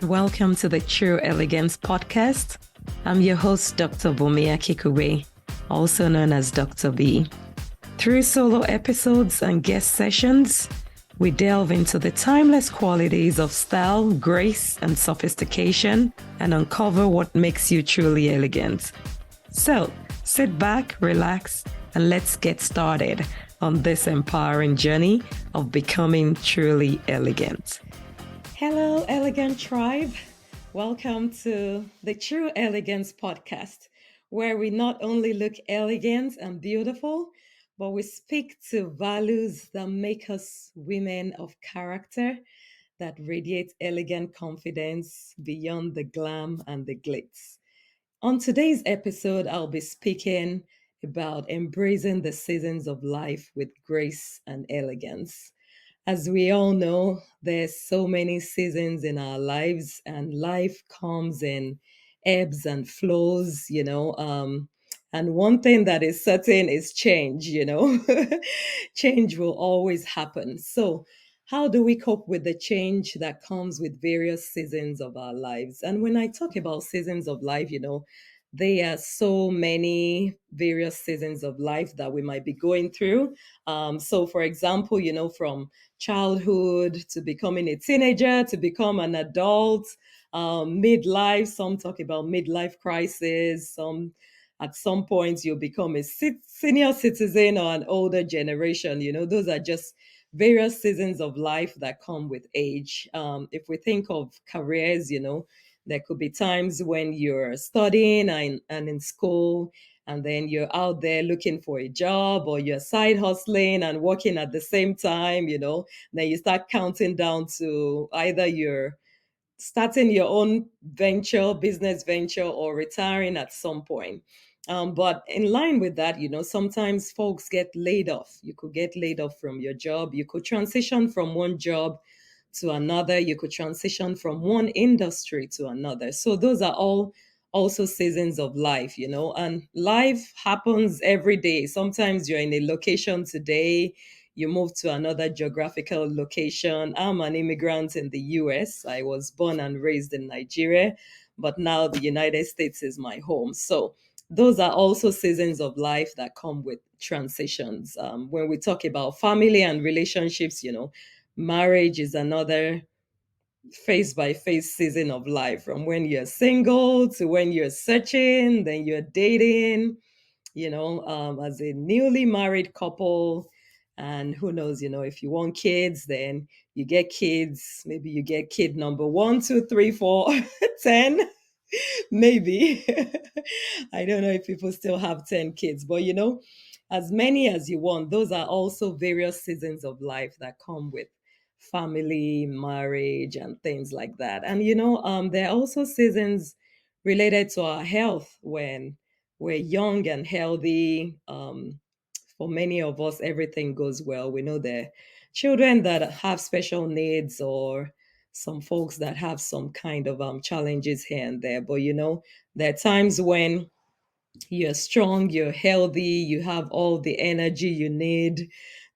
Welcome to the True Elegance Podcast. I'm your host, Dr. Bunmi Akinkugbe, also known as Dr. B. Through solo episodes and guest sessions, we delve into the timeless qualities of style, grace, and sophistication and uncover what makes you truly elegant. So, sit back, relax, and let's get started on this empowering journey of becoming truly elegant. Hello, Elegant Tribe. Welcome to the True Elegance Podcast, where we not only look elegant and beautiful, but we speak to values that make us women of character, that radiate elegant confidence beyond the glam and the glitz. On today's episode, I'll be speaking about embracing the seasons of life with grace and elegance. As we all know, there's so many seasons in our lives, and life comes in ebbs and flows. And one thing that is certain is change. Change will always happen. So, how do we cope with the change that comes with various seasons of our lives? And when I talk about seasons of life, there are so many various seasons of life that we might be going through. So, for example, from childhood to becoming a teenager to become an adult, midlife. Some talk about midlife crisis. Some at some point you'll become a senior citizen or an older generation. Those are just various seasons of life that come with age. If we think of careers, there could be times when you're studying and in school, and then you're out there looking for a job, or you're side hustling and working at the same time. Then you start counting down to either you're starting your own venture, business venture, or retiring at some point. But in line with that, sometimes folks get laid off. You could get laid off from your job. You could transition from one job to another. You could transition from one industry to another. So those are all also seasons of life, and life happens every day. Sometimes you're in a location today, you move to another geographical location. I'm an immigrant in the US. I was born and raised in Nigeria, but now the United States is my home. So those are also seasons of life that come with transitions. When we talk about family and relationships, marriage is another face by face season of life, from when you're single to when you're searching, then you're dating, as a newly married couple. And who knows, if you want kids, then you get kids. Maybe you get kid number one, two, three, four, 10, maybe. I don't know if people still have 10 kids, but as many as you want. Those are also various seasons of life that come with family, marriage, and things like that. And there are also seasons related to our health when we're young and healthy. For many of us, everything goes well. We know there are children that have special needs, or some folks that have some kind of challenges here and there. But there are times when you're strong, you're healthy, you have all the energy you need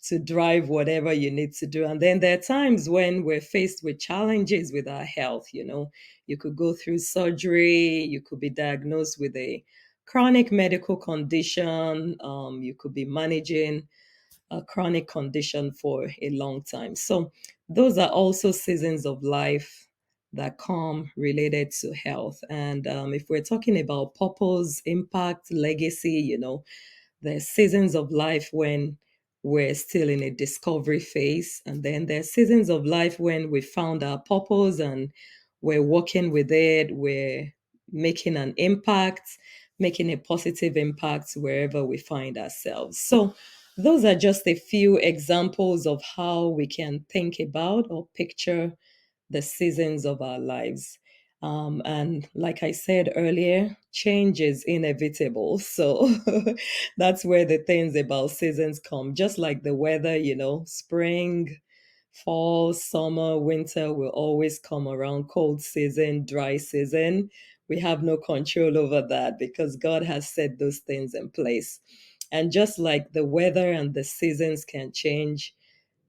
to drive whatever you need to do. And then there are times when we're faced with challenges with our health. You could go through surgery, you could be diagnosed with a chronic medical condition, you could be managing a chronic condition for a long time. So those are also seasons of life that come related to health. And if we're talking about purpose, impact, legacy, there's seasons of life when we're still in a discovery phase. And then there's seasons of life when we found our purpose and we're working with it, we're making an impact, making a positive impact wherever we find ourselves. So those are just a few examples of how we can think about or picture the seasons of our lives. And like I said earlier, change is inevitable. So that's where the things about seasons come. Just like the weather, spring, fall, summer, winter will always come around, cold season, dry season. We have no control over that because God has set those things in place. And just like the weather and the seasons can change,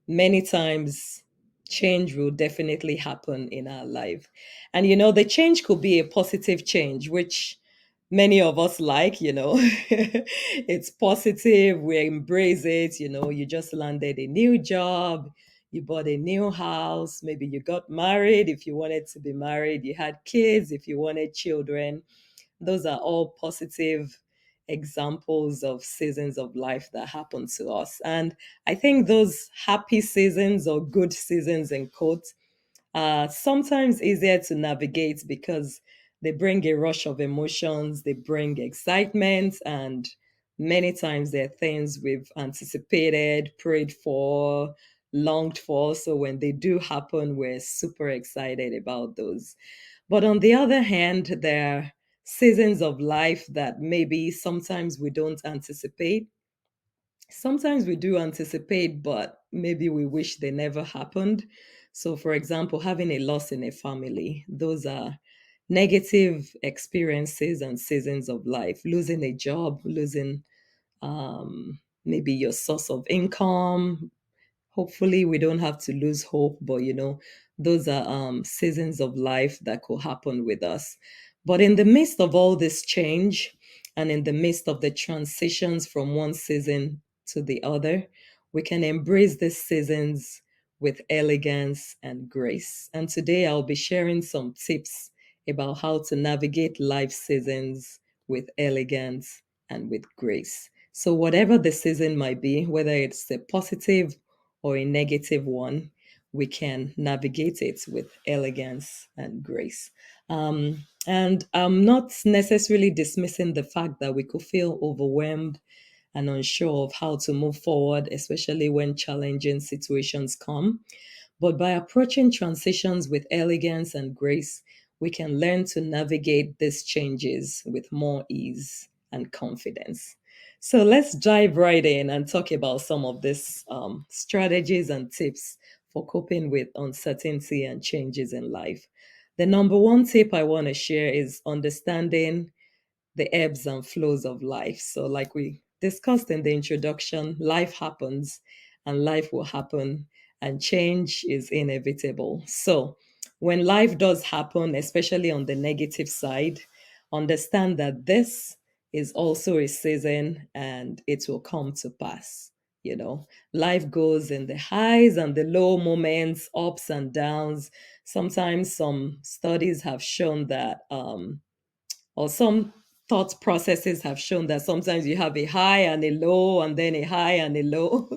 many times change will definitely happen in our life. And the change could be a positive change, which many of us like, it's positive, we embrace it. You just landed a new job, you bought a new house, maybe you got married if you wanted to be married, you had kids if you wanted children. Those are all positive examples of seasons of life that happen to us. And I think those happy seasons, or good seasons in quotes, are sometimes easier to navigate because they bring a rush of emotions, they bring excitement, and many times they're things we've anticipated, prayed for, longed for. So when they do happen, we're super excited about those. But on the other hand, there are seasons of life that maybe sometimes we don't anticipate. Sometimes we do anticipate, but maybe we wish they never happened. So, for example, having a loss in a family, those are negative experiences and seasons of life. Losing a job, losing maybe your source of income. Hopefully we don't have to lose hope, but those are seasons of life that could happen with us. But in the midst of all this change, and in the midst of the transitions from one season to the other, we can embrace these seasons with elegance and grace. And today I'll be sharing some tips about how to navigate life seasons with elegance and with grace. So whatever the season might be, whether it's a positive or a negative one, we can navigate it with elegance and grace. And I'm not necessarily dismissing the fact that we could feel overwhelmed and unsure of how to move forward, especially when challenging situations come. But by approaching transitions with elegance and grace, we can learn to navigate these changes with more ease and confidence. So let's dive right in and talk about some of these strategies and tips for coping with uncertainty and changes in life. The number one tip I want to share is understanding the ebbs and flows of life. So, like we discussed in the introduction, life happens and life will happen, and change is inevitable. So, when life does happen, especially on the negative side, understand that this is also a season and it will come to pass. Life goes in the highs and the low moments, ups and downs. Sometimes some studies have shown that or some thought processes have shown that sometimes you have a high and a low and then a high and a low.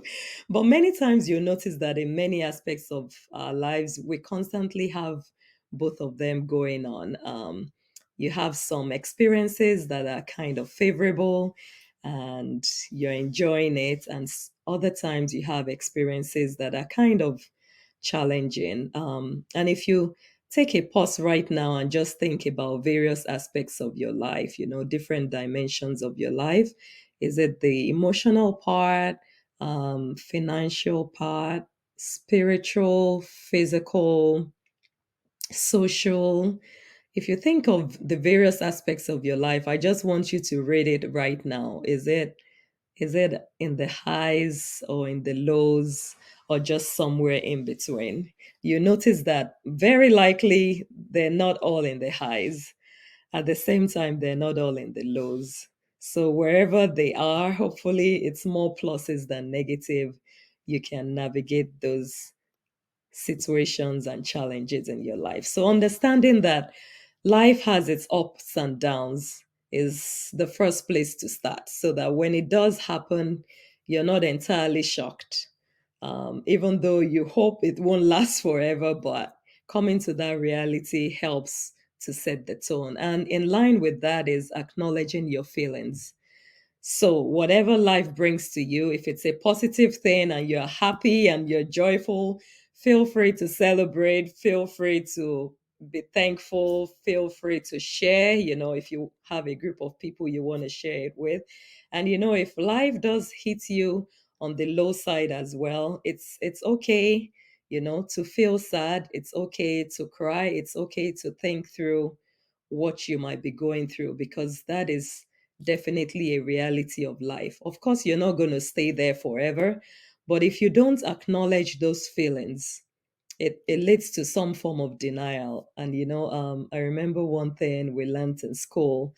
But many times you'll notice that in many aspects of our lives, we constantly have both of them going on. You have some experiences that are kind of favorable and you're enjoying it, and other times you have experiences that are kind of challenging. And if you take a pause right now and just think about various aspects of your life, different dimensions of your life. Is it the emotional part, financial part, spiritual, physical, social? If you think of the various aspects of your life, I just want you to rate it right now. Is it in the highs or in the lows or just somewhere in between? You notice that very likely they're not all in the highs. At the same time, they're not all in the lows. So wherever they are, hopefully it's more pluses than negative. You can navigate those situations and challenges in your life. So understanding that life has its ups and downs is the first place to start, so that when it does happen, you're not entirely shocked. Even though you hope it won't last forever, but coming to that reality helps to set the tone. And in line with that is acknowledging your feelings. So, whatever life brings to you, if it's a positive thing and you're happy and you're joyful, feel free to celebrate, feel free to be thankful, feel free to share, if you have a group of people you want to share it with. And if life does hit you on the low side as well, it's okay, to feel sad, it's okay to cry, it's okay to think through what you might be going through, because that is definitely a reality of life. Of course, you're not going to stay there forever, but if you don't acknowledge those feelings, it leads to some form of denial. And I remember one thing we learned in school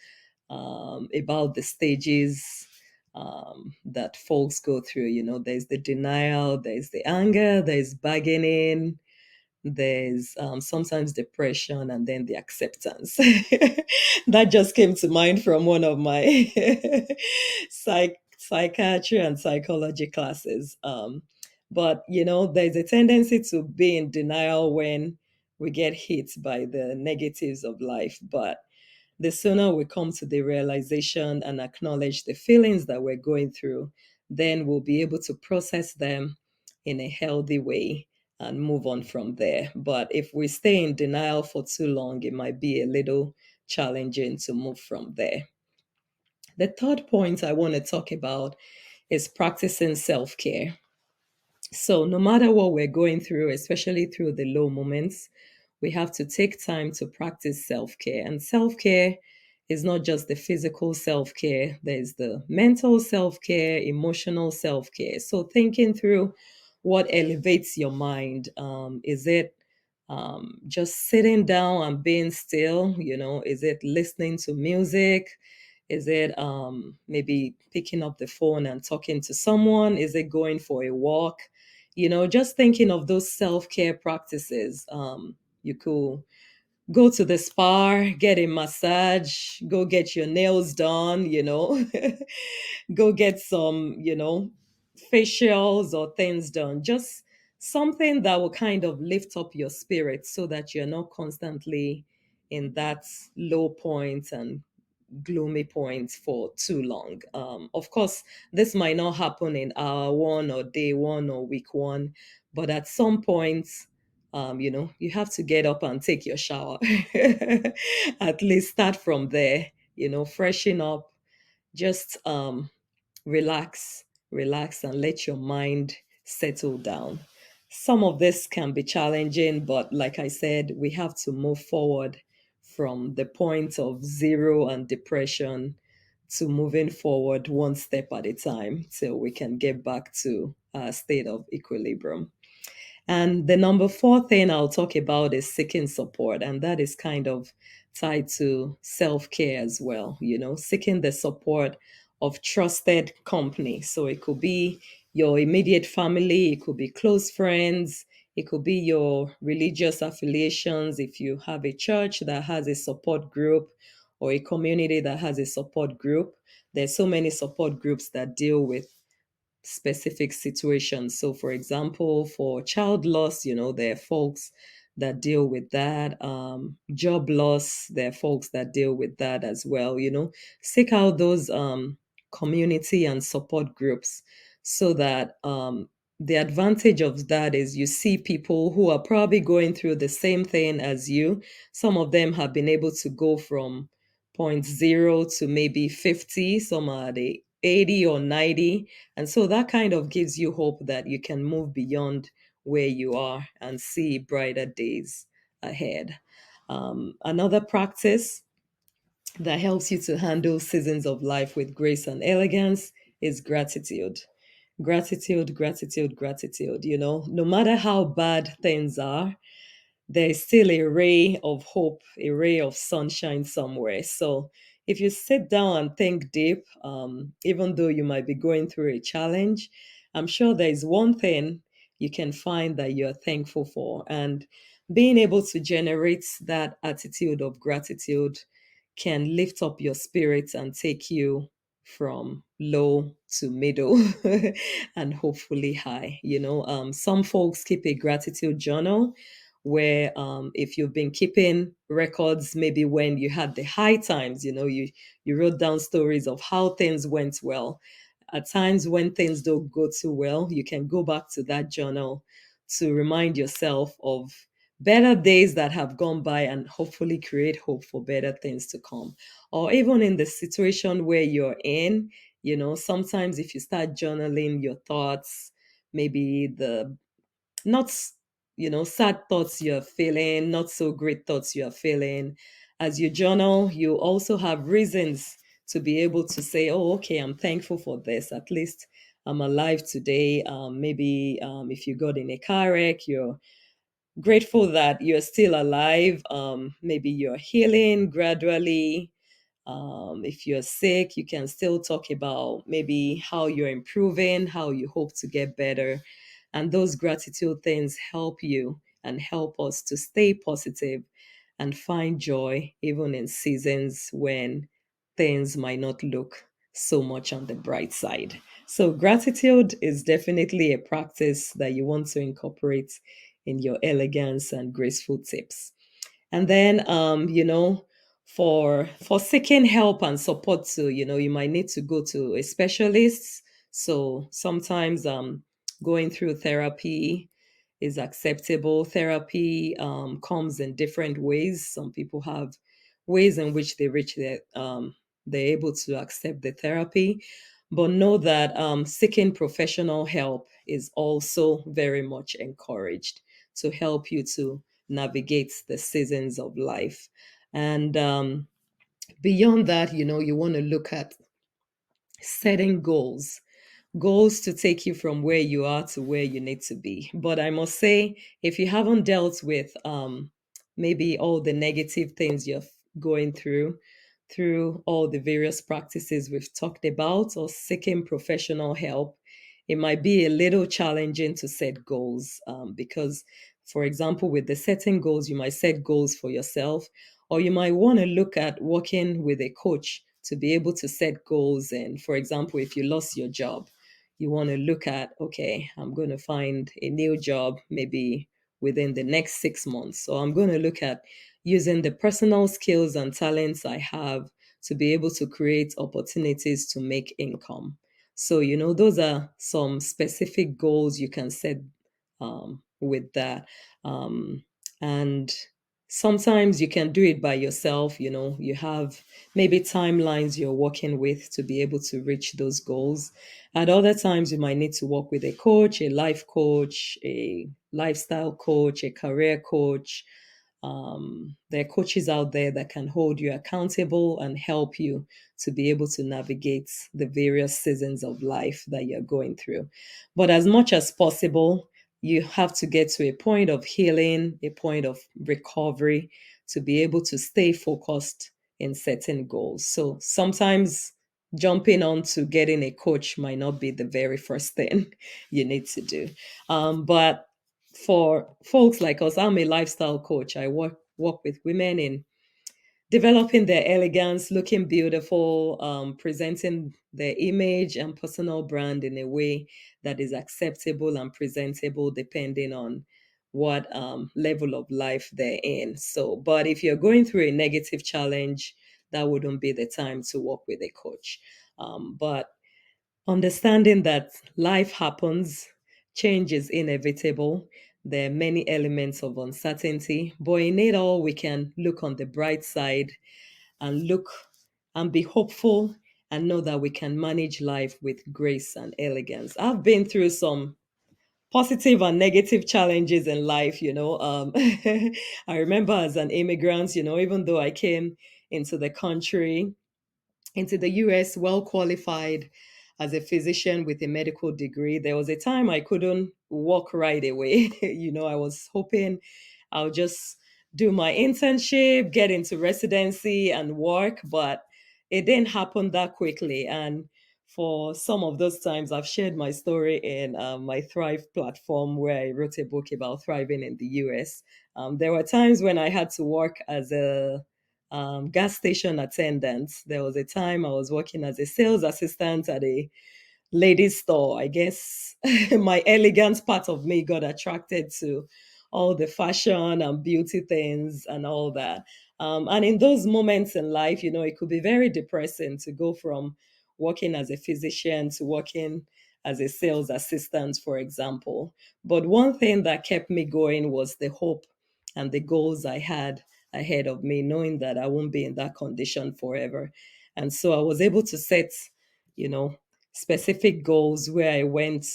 about the stages that folks go through. There's the denial, there's the anger, there's bargaining, there's sometimes depression, and then the acceptance. That just came to mind from one of my psychiatry and psychology classes. But there's a tendency to be in denial when we get hit by the negatives of life. But the sooner we come to the realization and acknowledge the feelings that we're going through, then we'll be able to process them in a healthy way and move on from there. But if we stay in denial for too long, it might be a little challenging to move from there. The third point I want to talk about is practicing self care. So, no matter what we're going through, especially through the low moments, we have to take time to practice self care. And self care is not just the physical self care, there's the mental self care, emotional self care. So, thinking through what elevates your mind. Is it just sitting down and being still? Is it listening to music? Is it maybe picking up the phone and talking to someone? Is it going for a walk? Just thinking of those self care practices. You could go to the spa, get a massage, go get your nails done, go get some, facials or things done. Just something that will kind of lift up your spirit so that you're not constantly in that low point and gloomy points for too long. Of course, this might not happen in hour one or day one or week one, but at some point, you have to get up and take your shower. At least start from there, freshen up, just relax, relax, and let your mind settle down. Some of this can be challenging, but like I said, we have to move forward from the point of zero and depression to moving forward one step at a time till we can get back to a state of equilibrium. And the number four thing I'll talk about is seeking support. And that is kind of tied to self care as well, seeking the support of trusted company. So it could be your immediate family, it could be close friends, it could be your religious affiliations. If you have a church that has a support group or a community that has a support group, there's so many support groups that deal with specific situations. So, for example, for child loss, there are folks that deal with that. Job loss, there are folks that deal with that as well. Seek out those community and support groups so that the advantage of that is you see people who are probably going through the same thing as you. Some of them have been able to go from point zero to maybe 50, some are at the 80 or 90, and so that kind of gives you hope that you can move beyond where you are and see brighter days ahead. Another practice that helps you to handle seasons of life with grace and elegance is gratitude. Gratitude, gratitude, gratitude. No matter how bad things are, there is still a ray of hope, a ray of sunshine somewhere. So if you sit down and think deep, even though you might be going through a challenge, I'm sure there is one thing you can find that you're thankful for. And being able to generate that attitude of gratitude can lift up your spirits and take you from low to middle and hopefully high. Some folks keep a gratitude journal where if you've been keeping records, maybe when you had the high times, you wrote down stories of how things went well. At times when things don't go too well, you can go back to that journal to remind yourself of better days that have gone by and hopefully create hope for better things to come. Or even in the situation where you're in, sometimes if you start journaling your thoughts, maybe the not sad thoughts you're feeling, not so great thoughts you're feeling, as you journal you also have reasons to be able to say, oh, okay, I'm thankful for this. At least I'm alive today. Maybe if you got in a car wreck, you're grateful that you're still alive. Maybe you're healing gradually. If you're sick, you can still talk about maybe how you're improving, how you hope to get better. And those gratitude things help you and help us to stay positive and find joy even in seasons when things might not look so much on the bright side. So, gratitude is definitely a practice that you want to incorporate in your elegance and graceful tips. And then, for seeking help and support too, you might need to go to a specialist. So sometimes going through therapy is acceptable. Therapy comes in different ways. Some people have ways in which they reach their they're able to accept the therapy. But know that seeking professional help is also very much encouraged to help you to navigate the seasons of life. And beyond that, you want to look at setting goals to take you from where you are to where you need to be. But I must say, if you haven't dealt with maybe all the negative things you're going through all the various practices we've talked about, or seeking professional help, it might be a little challenging to set goals because, for example, with the setting goals, you might set goals for yourself, or you might want to look at working with a coach to be able to set goals. And for example, if you lost your job, you want to look at, okay, I'm going to find a new job maybe within the next 6 months. So I'm going to look at using the personal skills and talents I have to be able to create opportunities to make income. So, those are some specific goals you can set with that. And sometimes you can do it by yourself. You have maybe timelines you're working with to be able to reach those goals. At other times, you might need to work with a coach, a life coach, a lifestyle coach, a career coach. There are coaches out there that can hold you accountable and help you to be able to navigate the various seasons of life that you're going through. But as much as possible, you have to get to a point of healing, a point of recovery to be able to stay focused in setting goals. So sometimes jumping on to getting a coach might not be the very first thing you need to do. But for folks like us, I'm a lifestyle coach. I work with women in developing their elegance, looking beautiful, presenting their image and personal brand in a way that is acceptable and presentable depending on what level of life they're in. So, but if you're going through a negative challenge, that wouldn't be the time to work with a coach. But understanding that life happens, change is inevitable. There are many elements of uncertainty, but in it all, we can look on the bright side and look and be hopeful and know that we can manage life with grace and elegance. I've been through some positive and negative challenges in life. I remember as an immigrant, even though I came into the country, into the US well qualified as a physician with a medical degree. There was a time I couldn't walk right away. I was hoping I'll just do my internship, get into residency and work, but it didn't happen that quickly. And for some of those times, I've shared my story in my Thrive platform where I wrote a book about thriving in the US. There were times when I had to work as a gas station attendant. There was a time I was working as a sales assistant at a ladies' store. I guess my elegant part of me got attracted to all the fashion and beauty things and all that. And in those moments in life, it could be very depressing to go from working as a physician to working as a sales assistant, for example. But one thing that kept me going was the hope and the goals I had ahead of me, knowing that I won't be in that condition forever. And so I was able to set, you know, specific goals where I went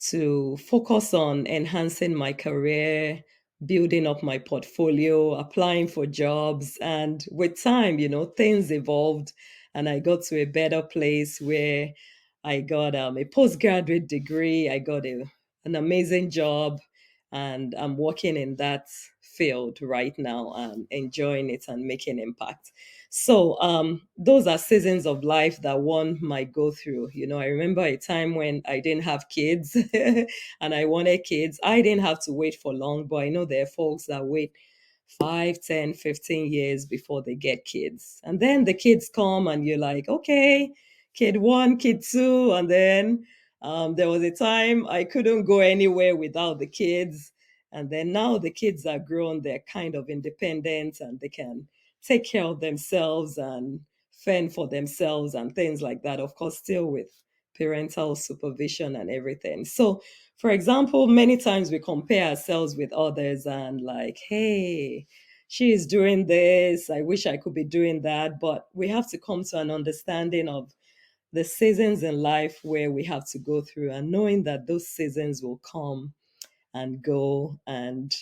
to focus on enhancing my career, building up my portfolio, applying for jobs. And with time, things evolved and I got to a better place where I got a postgraduate degree. I got an amazing job And I'm working in that field right now and enjoying it and making impact. So those are seasons of life that one might go through. I remember a time when I didn't have kids and I wanted kids. I didn't have to wait for long, but I know there are folks that wait 5, 10, 15 years before they get kids. And then the kids come and you're like, okay, kid one, kid two. And then there was a time I couldn't go anywhere without the kids. And then now the kids are grown, they're kind of independent and they can take care of themselves and fend for themselves and things like that. Of course, still with parental supervision and everything. So, for example, many times we compare ourselves with others and like, hey, she is doing this. I wish I could be doing that. But we have to come to an understanding of the seasons in life where we have to go through and knowing that those seasons will come and go, and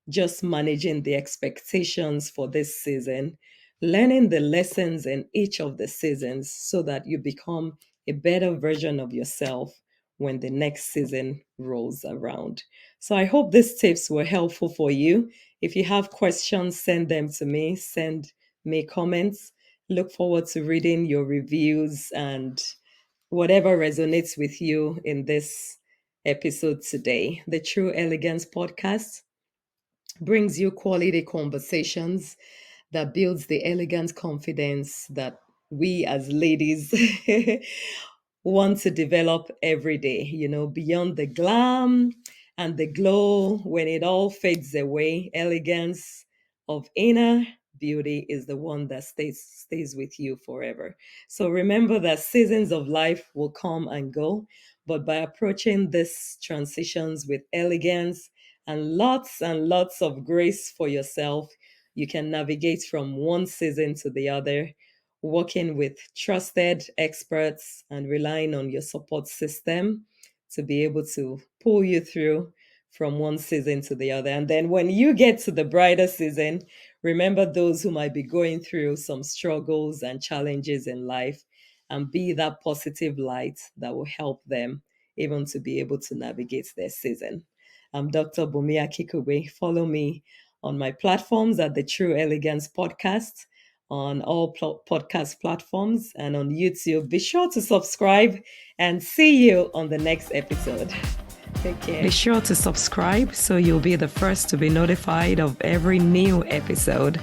just managing the expectations for this season, learning the lessons in each of the seasons so that you become a better version of yourself when the next season rolls around. So I hope these tips were helpful for you. If you have questions, send them to me, send me comments. Look forward to reading your reviews and whatever resonates with you in this episode today. The True Elegance Podcast brings you quality conversations that builds the elegant confidence that we as ladies want to develop every day, beyond the glam and the glow. When it all fades away, elegance of inner beauty is the one that stays with you forever. So remember that seasons of life will come and go, but by approaching these transitions with elegance and lots of grace for yourself, you can navigate from one season to the other, working with trusted experts and relying on your support system to be able to pull you through from one season to the other. And then when you get to the brighter season, remember those who might be going through some struggles and challenges in life, and be that positive light that will help them even to be able to navigate their season. I'm Dr. Bunmi Akinkugbe. Follow me on my platforms at the True Elegance Podcast on all podcast platforms and on YouTube. Be sure to subscribe and see you on the next episode. Take care. Be sure to subscribe so you'll be the first to be notified of every new episode.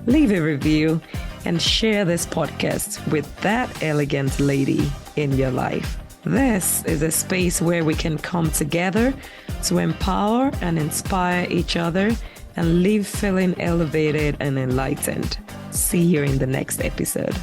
Leave a review and share this podcast with that elegant lady in your life. This is a space where we can come together to empower and inspire each other and leave feeling elevated and enlightened. See you in the next episode.